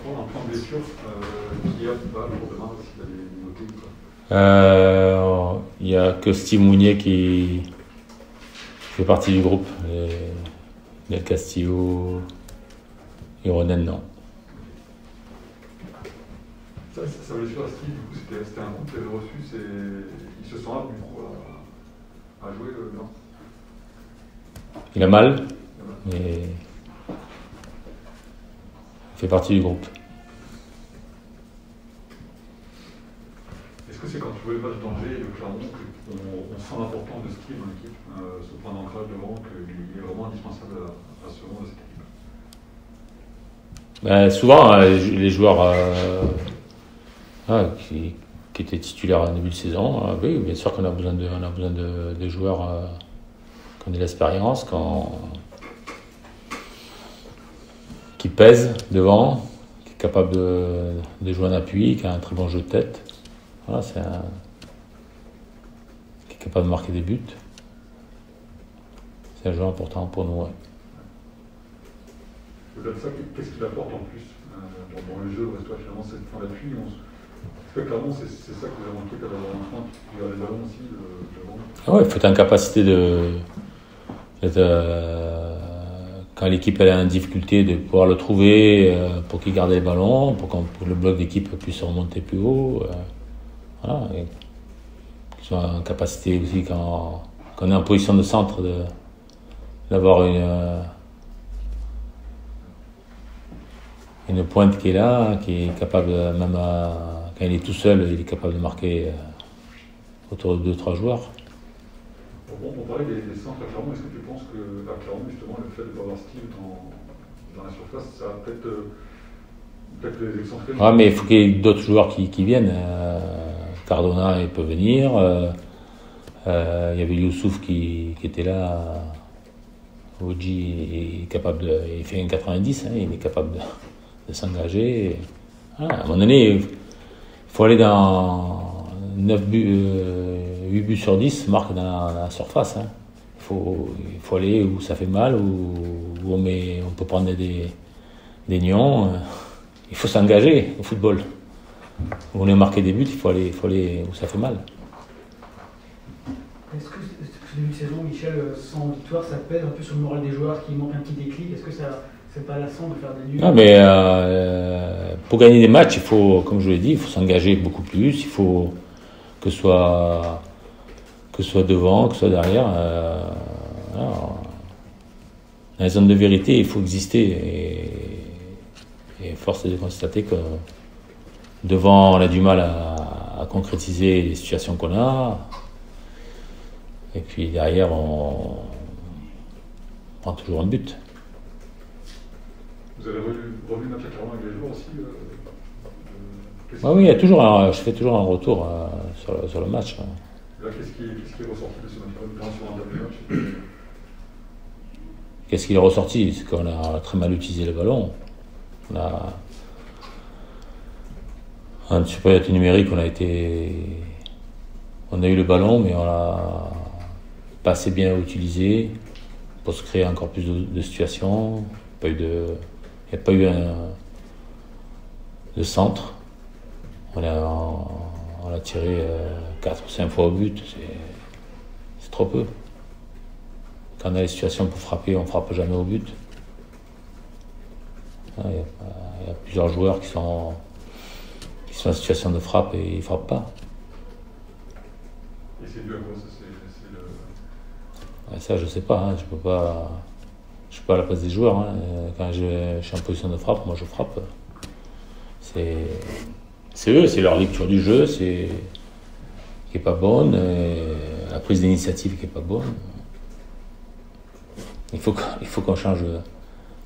prendre un point de blessure qui a pas pour demain, s'il a des nouveautés ou pas. Il n'y a que Steve Mounier qui fait partie du groupe. Del Castillo et Ronen, non. Ça blessure à Steve, du coup, c'était un coup qu'il avait reçu. Il se sent apte, du coup, à jouer, non? Il a mal, mais il fait partie du groupe. Est-ce que c'est quand tu vois le match d'Angers et le Clermont qu'on sent l'importance de Steve dans l'équipe, ce point d'ancrage devant, qu'il est vraiment indispensable à ce moment de cette équipe? Souvent, les joueurs qui étaient titulaires en début de saison, oui, bien sûr qu'on a besoin de joueurs qui ont de l'expérience, qui pèsent devant, qui est capable de jouer en appui, qui a un très bon jeu de tête. Voilà, qui est capable de marquer des buts. C'est un joueur important pour nous. Ouais. Au-delà de ça, qu'est-ce qu'il apporte en plus dans le jeu? Reste-toi finalement cette fin d'appui. Parce que clairement, c'est ça que vous avez manqué d'avoir un point qui gère les ballons aussi. Il faut être en capacité quand l'équipe elle est en difficulté, de pouvoir le trouver pour qu'il garde les ballons, pour que le bloc d'équipe puisse remonter plus haut. Voilà. Qu'ils soient en capacité aussi, quand on est en position de centre, d'avoir une pointe qui est là, qui est capable, même quand il est tout seul, il est capable de marquer autour de 2-3 joueurs. Bon, on parlait des centres à Clermont. Est-ce que tu penses qu'à Clermont, justement, le fait de ne pas avoir Steve dans la surface, ça va peut-être les excentrer? Ouais, mais il faut qu'il y ait d'autres joueurs qui viennent. Cardona, il peut venir. Il y avait Youssouf qui était là. Oji est capable il fait un 90, il est capable de s'engager. À un moment donné, il faut aller dans 8 buts sur 10 marquent dans la surface. Il faut aller où ça fait mal, où on peut prendre des nions. Il faut s'engager au football. Où on est marqué des buts, il faut aller où ça fait mal. Est-ce que ce début de saison, Michel, sans victoire, ça pèse un peu sur le moral des joueurs, qui manque un petit déclic? Est-ce que c'est pas lassant de faire des nuls? Non, mais pour gagner des matchs, il faut, comme je l'ai dit, il faut s'engager beaucoup plus. Il faut que ce soit devant, que ce soit derrière. Dans les zones de vérité, il faut exister. Et force est de constater que devant, on a du mal à concrétiser les situations qu'on a. Et puis derrière, on prend toujours un but. Vous avez revu le match à Clermont avec les joueurs aussi Oui, je fais toujours un retour sur le match. Là, qu'est-ce qui est ressorti de ce match sur un tableau match? Qu'est-ce qui est ressorti? C'est qu'on a très mal utilisé le ballon. En supériorité numérique, on a eu le ballon, mais on l'a pas assez bien utilisé pour se créer encore plus de situations. Il n'y a pas eu de centre. On a tiré 4 ou 5 fois au but. C'est trop peu. Quand on a les situations pour frapper, on ne frappe jamais au but. Il y a plusieurs joueurs qui sont en situation de frappe et ils ne frappent pas. Et c'est dû à quoi? Ça, je ne sais pas. Je ne suis pas à la place des joueurs. Quand je suis en position de frappe, moi je frappe. C'est eux, c'est leur lecture du jeu qui n'est pas bonne, la prise d'initiative qui n'est pas bonne. Il faut qu'on change.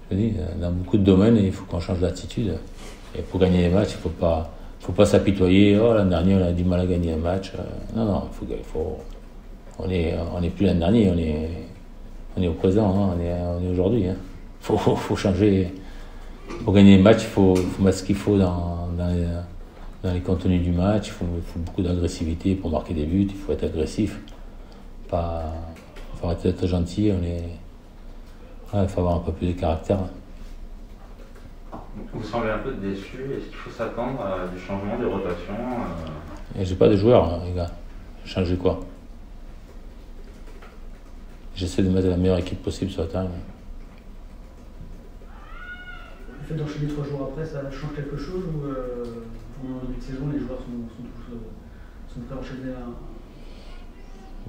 Je dis, dans beaucoup de domaines, il faut qu'on change d'attitude. Et pour gagner les matchs, il ne faut pas s'apitoyer. Oh, l'an dernier, on a du mal à gagner un match. Non, on n'est plus l'an dernier, on est au présent, on est aujourd'hui. Faut changer. Pour gagner les matchs, il faut mettre ce qu'il faut dans les contenus du match. Il faut beaucoup d'agressivité pour marquer des buts. Il faut être agressif. Il faut arrêter d'être gentil. Il faut avoir un peu plus de caractère. Vous semblez un peu déçu. Est-ce qu'il faut s'attendre à du changement, des rotations Et j'ai pas de joueurs, hein, les gars. Changer quoi? J'essaie de mettre la meilleure équipe possible sur le terrain. Le fait d'enchaîner 3 jours après, ça change quelque chose ou en début de saison, les joueurs sont prêts à enchaîner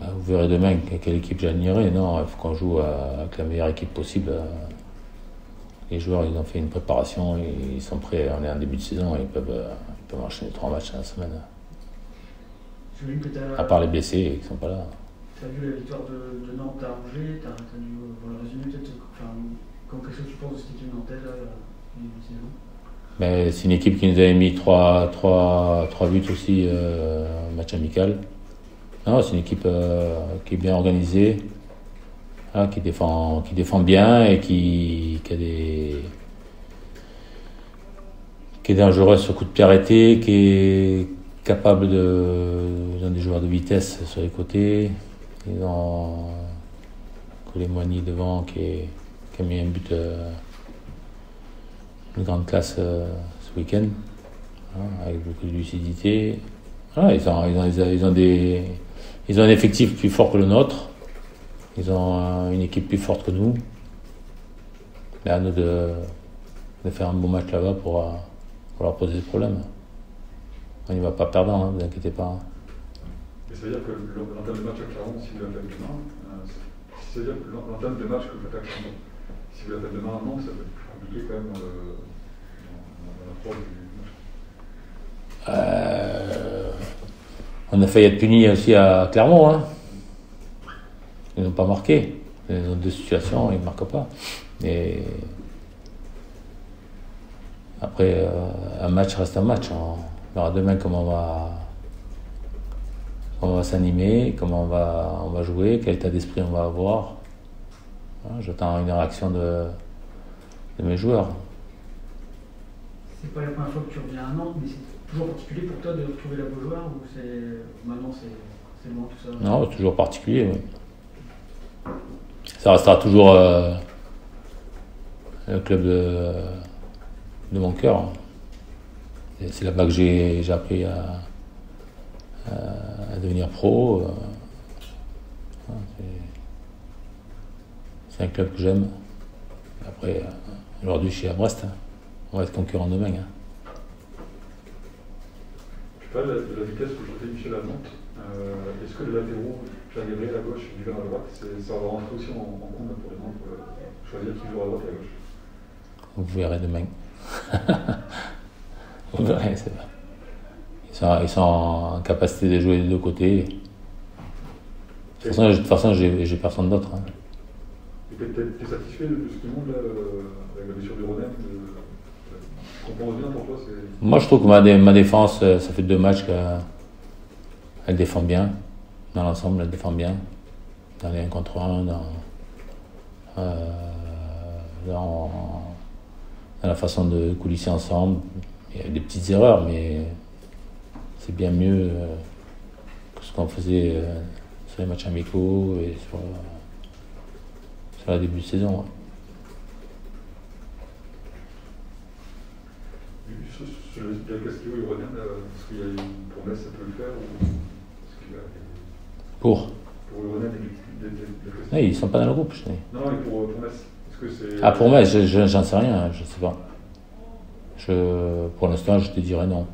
Vous verrez demain quelle équipe j'admirerai. Non, il faut qu'on joue avec la meilleure équipe possible. Les joueurs, ils ont fait une préparation, ils sont prêts. On est en début de saison, ils peuvent enchaîner 3 matchs dans la semaine. À part les blessés qui ne sont pas là. Tu as vu la victoire de Nantes à Angers, tu as dû voir le résumé peut-être. Qu'est-ce que tu penses de cette équipe nantaise là, au début de saison? Mais c'est une équipe qui nous avait mis 3 buts aussi match amical. Non, c'est une équipe qui est bien organisée, qui défend bien et qui est dangereuse sur coup de pied arrêté, qui est capable ils ont des joueurs de vitesse sur les côtés. Ils ont Koulibaly devant qui a mis un but de grande classe ce week-end, avec beaucoup de lucidité. Ils ont un effectif plus fort que le nôtre. Ils ont une équipe plus forte que nous. Mais à nous de faire un bon match là-bas pour leur poser des problèmes. On n'y va pas perdant, ne vous inquiétez pas. Et ça veut dire que l'entame de match à Clermont, si vous la faites demain, ça veut dire que l'entame de match que vous faites à Clermont, si vous la faites demain, non, ça peut être plus compliqué quand même dans l'approche du match. On a failli être punis aussi à Clermont. Hein. Ils n'ont pas marqué. Ils ont 2 situations, ils ne marquent pas. Et après, un match reste un match. On verra demain comment on va s'animer, comment on va jouer, quel état d'esprit on va avoir. J'attends une réaction de mes joueurs. C'est pas la première fois que tu reviens à Nantes, mais c'est toujours particulier pour toi de retrouver la Beaujoire ou maintenant c'est loin tout ça? Non, c'est toujours particulier. Oui. Ça restera toujours le club de mon cœur. Et c'est là-bas que j'ai appris à devenir pro. C'est un club que j'aime. Après, aujourd'hui, je suis à Brest. On va être concurrent demain. Tu parles de la vitesse que je fais Michel à Nantes. Est-ce que les latéraux, Pierre Gabriel à gauche et Duvin à droite, ça va rentrer aussi en compte pour les Nantes pour choisir qui joue à droite et à gauche? Vous verrez demain. Vous verrez, c'est vrai. Ils sont en capacité de jouer des 2 côtés. De toute façon, j'ai personne d'autre. Hein. T'es satisfait de ce que monde là, avec la blessure du Ronen? Tu comprends bien pour toi? Moi, je trouve que ma défense, ça fait 2 matchs qu'elle défend bien. Dans l'ensemble, elle défend bien. Dans les 1 contre 1, dans la façon de coulisser ensemble. Il y a des petites erreurs, mais c'est bien mieux que ce qu'on faisait sur les matchs amicaux et sur le début de saison. Ouais. Sur le Castillo et Ronen, est-ce qu'il y a une promesse, ça peut le faire ou est-ce qu'il y a... Pour le Ronen oui, ils ne sont pas dans le groupe. Non, mais pour Metz, est-ce que c'est... Ah, pour Metz, j'en sais rien, je ne sais pas. Pour l'instant, je te dirais non.